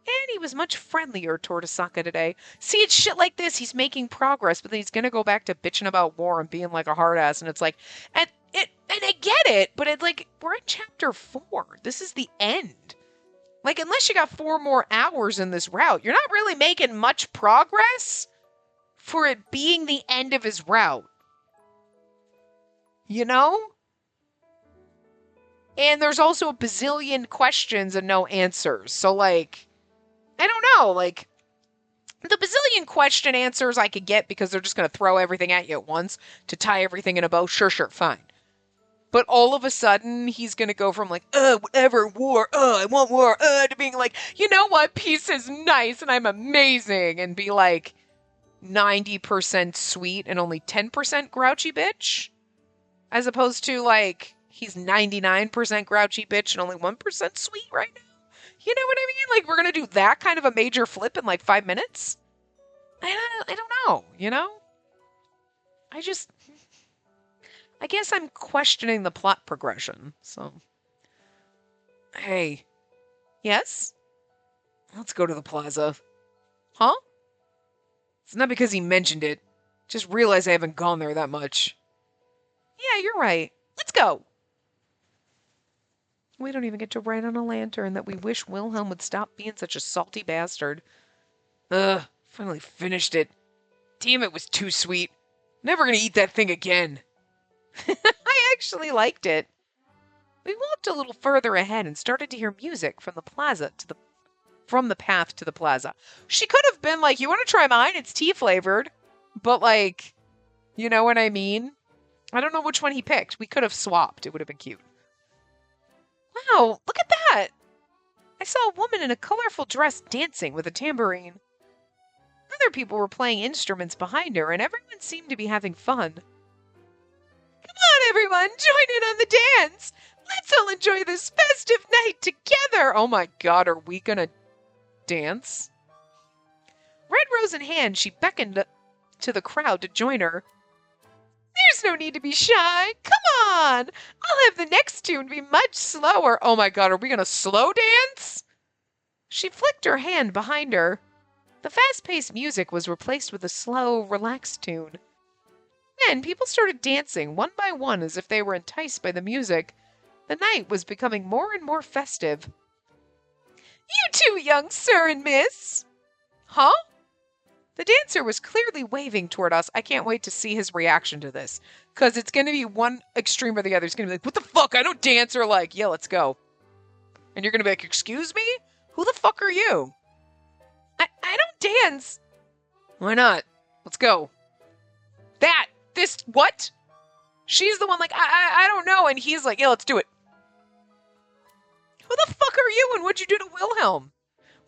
And he was much friendlier toward Asaka today. See, it's shit like this. He's making progress, but then he's gonna go back to bitching about war and being like a hard ass. And it's like, and I get it, but it's like, we're in chapter 4. This is the end. Like, unless you got 4 more hours in this route, you're not really making much progress for it being the end of his route. You know? And there's also a bazillion questions and no answers. So, like, I don't know, like, the bazillion question answers I could get because they're just going to throw everything at you at once to tie everything in a bow. Sure, fine. But all of a sudden, he's going to go from like, whatever, war, I want war, to being like, you know what, peace is nice and I'm amazing, and be like 90% sweet and only 10% grouchy bitch. As opposed to like, he's 99% grouchy bitch and only 1% sweet right now. You know what I mean? Like, we're going to do that kind of a major flip in like 5 minutes? I don't know, you know? I guess I'm questioning the plot progression, so. Hey. Yes? Let's go to the plaza. Huh? It's not because he mentioned it. Just realized I haven't gone there that much. Yeah, you're right. Let's go. We don't even get to write on a lantern that we wish Wilhelm would stop being such a salty bastard. Finally finished it. Damn, it was too sweet. Never gonna eat that thing again. I actually liked it. We walked a little further ahead and started to hear music from the path to the plaza. She could have been like, you want to try mine? It's tea flavored. But like, you know what I mean? I don't know which one he picked. We could have swapped. It would have been cute. Wow, look at that! I saw a woman in a colorful dress dancing with a tambourine. Other people were playing instruments behind her, and everyone seemed to be having fun. Come on, everyone, join in on the dance! Let's all enjoy this festive night together! Oh my god, are we gonna dance? Red rose in hand, she beckoned to the crowd to join her. There's no need to be shy. Come on. I'll have the next tune be much slower. Oh my god, are we gonna slow dance? She flicked her hand behind her. The fast-paced music was replaced with a slow, relaxed tune. Then people started dancing one by one as if they were enticed by the music. The night was becoming more and more festive. You too, young sir and miss. Huh? The dancer was clearly waving toward us. I can't wait to see his reaction to this. Because it's going to be one extreme or the other. It's going to be like, what the fuck? I don't dance. Or like, yeah, let's go. And you're going to be like, excuse me? Who the fuck are you? I don't dance. Why not? Let's go. What? She's the one like, I don't know. And he's like, yeah, let's do it. Who the fuck are you and what'd you do to Wilhelm?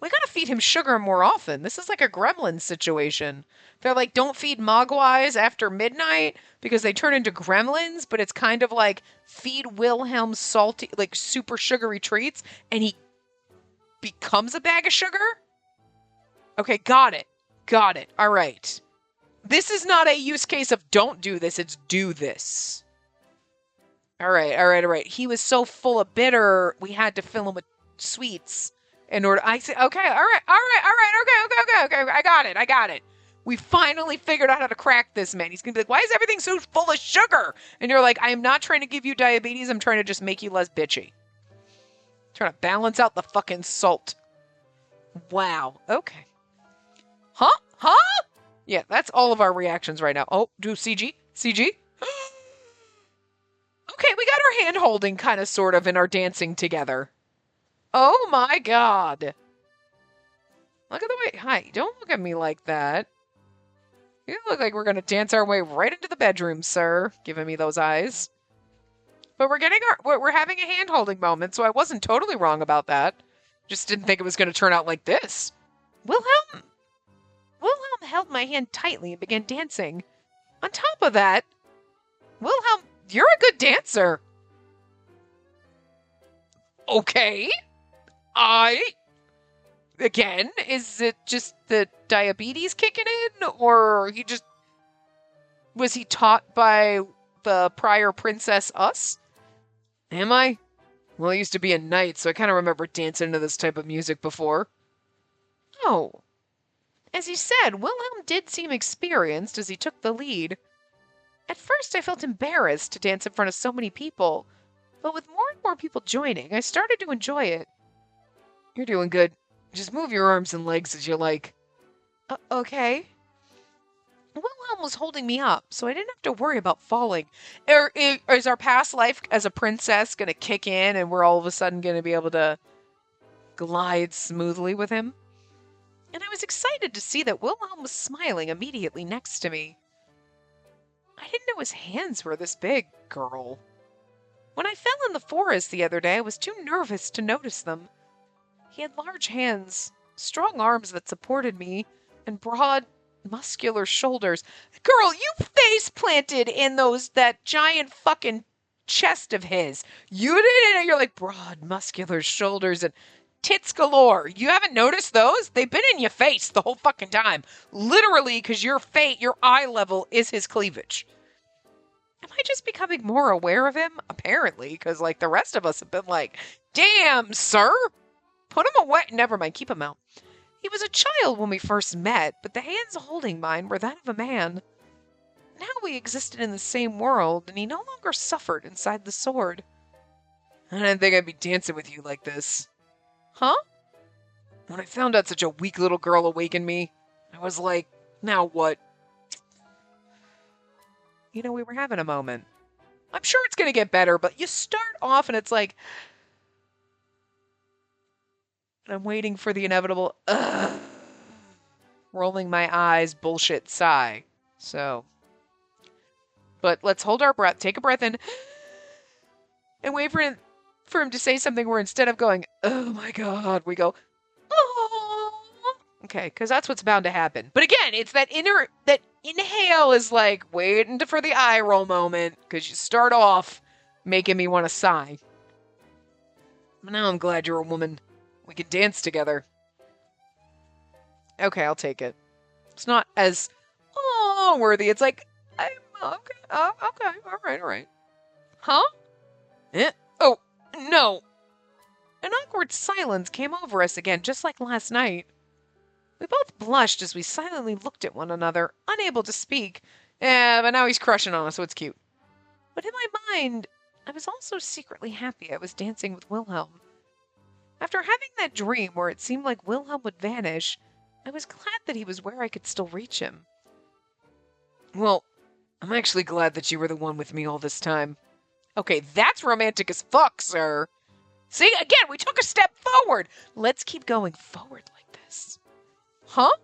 We gotta feed him sugar more often. This is like a gremlin situation. They're like, don't feed mogwais after midnight because they turn into gremlins, but it's kind of like feed Wilhelm salty, like super sugary treats, and he becomes a bag of sugar? Okay, got it. All right. This is not a use case of don't do this, it's do this. All right. He was so full of bitter, we had to fill him with sweets. In order, I said, okay, all right, okay, I got it. We finally figured out how to crack this man. He's gonna be like, why is everything so full of sugar? And you're like, I am not trying to give you diabetes, I'm trying to just make you less bitchy. Trying to balance out the fucking salt. Wow, okay. Huh? Yeah, that's all of our reactions right now. Oh, do CG? Okay, we got our hand holding kind of sort of in our dancing together. Oh my god. Look at the way. Hi, don't look at me like that. You look like we're going to dance our way right into the bedroom, sir. Giving me those eyes. But we're having a hand-holding moment, so I wasn't totally wrong about that. Just didn't think it was going to turn out like this. Wilhelm held my hand tightly and began dancing. On top of that, Wilhelm, you're a good dancer. Okay. Again, is it just the diabetes kicking in, or was he taught by the prior princess us? Am I? Well, I used to be a knight, so I kind of remember dancing to this type of music before. Oh, as he said, Wilhelm did seem experienced as he took the lead. At first, I felt embarrassed to dance in front of so many people, but with more and more people joining, I started to enjoy it. You're doing good. Just move your arms and legs as you like. Okay. Wilhelm was holding me up, so I didn't have to worry about falling. Is our past life as a princess going to kick in and we're all of a sudden going to be able to glide smoothly with him? And I was excited to see that Wilhelm was smiling immediately next to me. I didn't know his hands were this big, girl. When I fell in the forest the other day, I was too nervous to notice them. He had large hands, strong arms that supported me, and broad, muscular shoulders. Girl, you face planted in that giant fucking chest of his. You didn't. You're like broad, muscular shoulders and tits galore. You haven't noticed those? They've been in your face the whole fucking time. Literally, because your eye level is his cleavage. Am I just becoming more aware of him? Apparently, because like the rest of us have been like, damn, sir. Put him away. Never mind, keep him out. He was a child when we first met, but the hands holding mine were that of a man. Now we existed in the same world, and he no longer suffered inside the sword. I didn't think I'd be dancing with you like this. Huh? When I found out such a weak little girl awakened me, I was like, now what? You know, we were having a moment. I'm sure it's going to get better, but you start off and it's like, I'm waiting for the inevitable, rolling my eyes, bullshit sigh. So, but let's hold our breath, take a breath in, and wait for him to say something where instead of going, oh my God, we go, oh. Okay, because that's what's bound to happen. But again, it's that inhale is like waiting for the eye roll moment, because you start off making me want to sigh. But now I'm glad you're a woman. We can dance together. Okay, I'll take it. It's not as worthy. It's like, I'm okay. Okay, all right. Huh? Oh, no. An awkward silence came over us again, just like last night. We both blushed as we silently looked at one another, unable to speak. But now he's crushing on us, so it's cute. But in my mind, I was also secretly happy I was dancing with Wilhelm. After having that dream where it seemed like Wilhelm would vanish, I was glad that he was where I could still reach him. Well, I'm actually glad that you were the one with me all this time. Okay, that's romantic as fuck, sir. See, again, we took a step forward. Let's keep going forward like this. Huh?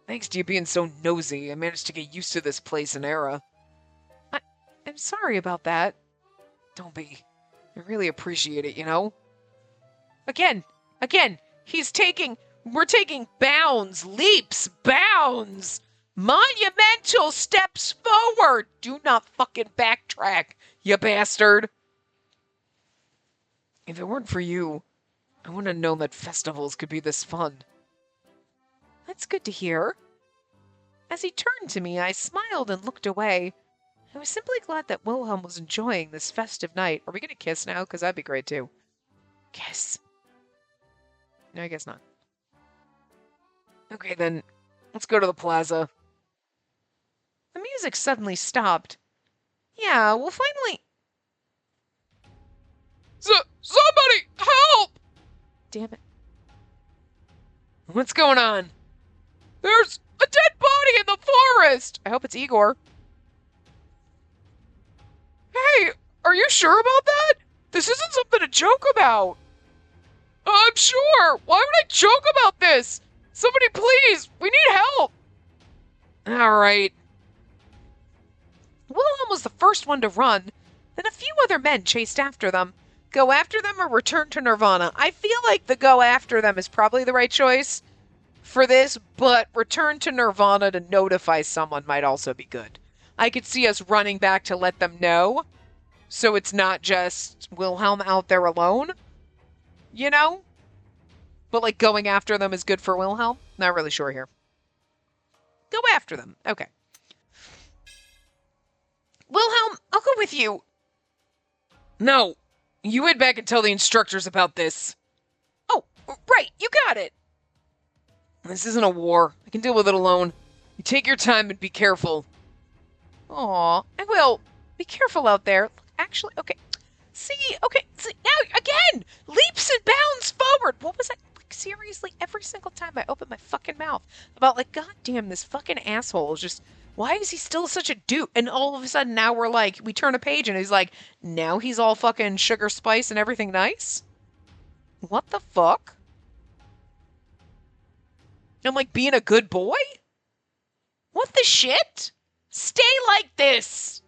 Thanks to you being so nosy, I managed to get used to this place and era. I'm sorry about that. Don't be. I really appreciate it, you know? Again, we're taking leaps, bounds, monumental steps forward. Do not fucking backtrack, you bastard. If it weren't for you, I wouldn't have known that festivals could be this fun. That's good to hear. As he turned to me, I smiled and looked away. I was simply glad that Wilhelm was enjoying this festive night. Are we going to kiss now? Because that'd be great, too. Kiss. No, I guess not. Okay, then. Let's go to the plaza. The music suddenly stopped. Yeah, we'll finally... Somebody! Help! Damn it. What's going on? There's a dead body in the forest! I hope it's Igor. Hey, are you sure about that? This isn't something to joke about. I'm sure. Why would I joke about this? Somebody please. We need help. All right. Wilhelm was the first one to run. Then a few other men chased after them. Go after them or return to Nirvana. I feel like the go after them is probably the right choice for this, but return to Nirvana to notify someone might also be good. I could see us running back to let them know, so it's not just Wilhelm out there alone. You know? But, like, going after them is good for Wilhelm? Not really sure here. Go after them. Okay. Wilhelm, I'll go with you. No. You head back and tell the instructors about this. Oh, right. You got it. This isn't a war. I can deal with it alone. You take your time and be careful. Aw, I will. Be careful out there. Actually, okay. See, now, again! Leaps and bounds forward! What was I, like, seriously, every single time I open my fucking mouth about, like, goddamn, this fucking asshole is just, why is he still such a dude? And all of a sudden now we're like, we turn a page and he's like, now he's all fucking sugar spice and everything nice? What the fuck? I'm like, being a good boy? What the shit? Stay like this!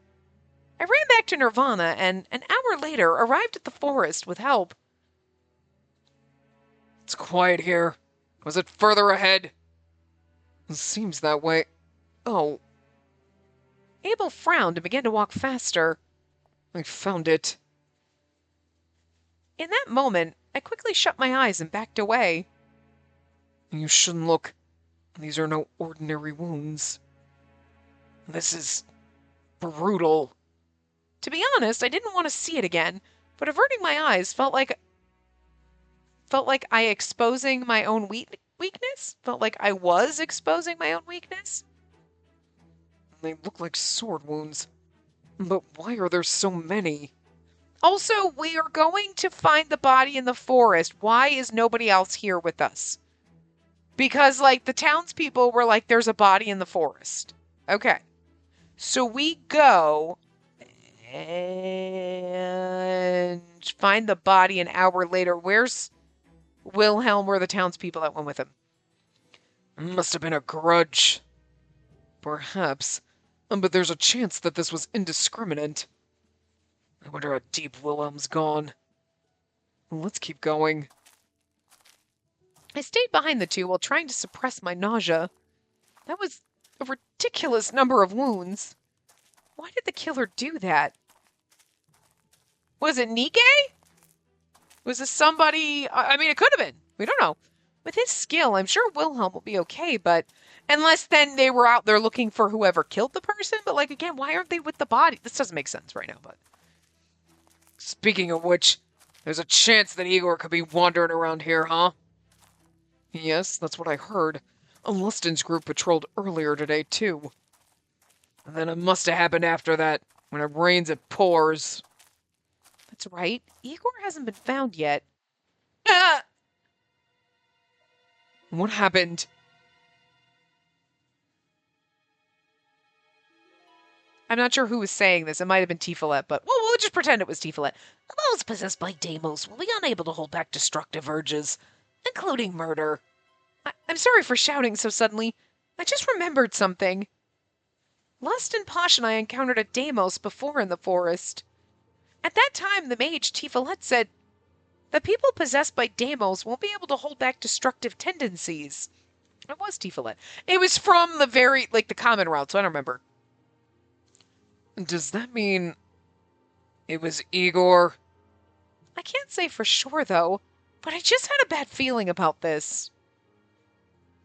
I ran back to Nirvana and, an hour later, arrived at the forest with help. It's quiet here. Was it further ahead? It seems that way. Oh. Abel frowned and began to walk faster. I found it. In that moment, I quickly shut my eyes and backed away. You shouldn't look. These are no ordinary wounds. This is brutal. To be honest, I didn't want to see it again, but averting my eyes felt like I exposing my own weakness? Felt like I was exposing my own weakness? They look like sword wounds. But why are there so many? Also, we are going to find the body in the forest. Why is nobody else here with us? Because, like, the townspeople were like, there's a body in the forest. Okay. So we go and find the body an hour later. Where's Wilhelm? Where are the townspeople that went with him? It must have been a grudge. Perhaps. But there's a chance that this was indiscriminate. I wonder how deep Wilhelm's gone. Let's keep going. I stayed behind the two while trying to suppress my nausea. That was a ridiculous number of wounds. Why did the killer do that? Was it Nike? Was this somebody? I mean, it could have been. We don't know. With his skill, I'm sure Wilhelm will be okay, but unless then they were out there looking for whoever killed the person. But, like, again, why aren't they with the body? This doesn't make sense right now, but. Speaking of which, there's a chance that Igor could be wandering around here, huh? Yes, that's what I heard. Lustin's group patrolled earlier today, too. And then it must have happened after that. When it rains, it pours. That's right. Igor hasn't been found yet. Ah! What happened? I'm not sure who was saying this. It might have been Tifalet, but we'll just pretend it was Tifalet. Those possessed by Deimos will be unable to hold back destructive urges, including murder. I'm sorry for shouting so suddenly. I just remembered something. Lust and Posh and I encountered a Deimos before in the forest. At that time, the mage Tifalet said that people possessed by Deimos won't be able to hold back destructive tendencies. It was Tifalet. It was from the the common route, so I don't remember. Does that mean it was Igor? I can't say for sure, though, but I just had a bad feeling about this.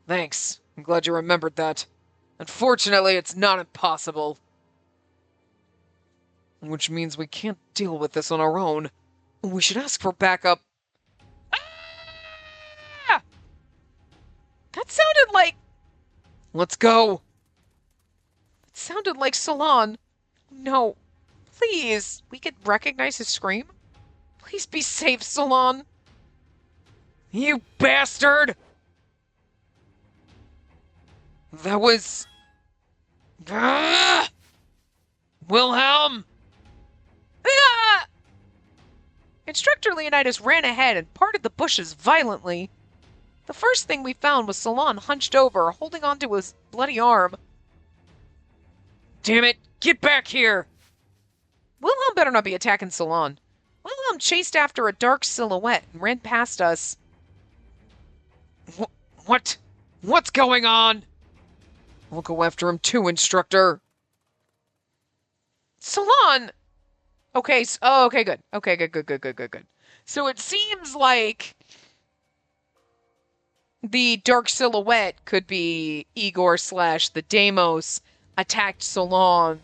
Thanks. I'm glad you remembered that. Unfortunately, it's not impossible. Which means we can't deal with this on our own. We should ask for backup. Ah! That sounded like... Let's go. It sounded like Salon. No. Please. We could recognize his scream? Please be safe, Salon. You bastard! That was... Ah! Wilhelm! Ah! Instructor Leonidas ran ahead and parted the bushes violently. The first thing we found was Salon hunched over, holding onto his bloody arm. Damn it! Get back here! Wilhelm better not be attacking Salon. Wilhelm chased after a dark silhouette and ran past us. What? What's going on? We'll go after him too, Instructor. Salon! Okay, okay, good. Okay, good. So it seems like the dark silhouette could be Igor slash the Deimos attacked Solon.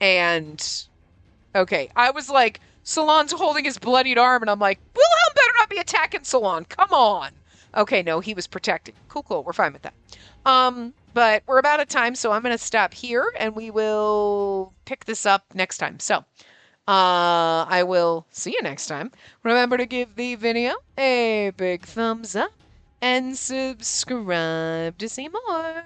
And okay, I was like, Solon's holding his bloodied arm, and I'm like, Wilhelm better not be attacking Solon. Come on. Okay, no, he was protecting. Cool, cool. We're fine with that. But we're about at time, so I'm gonna stop here and we will pick this up next time. So I will see you next time. Remember to give the video a big thumbs up and subscribe to see more.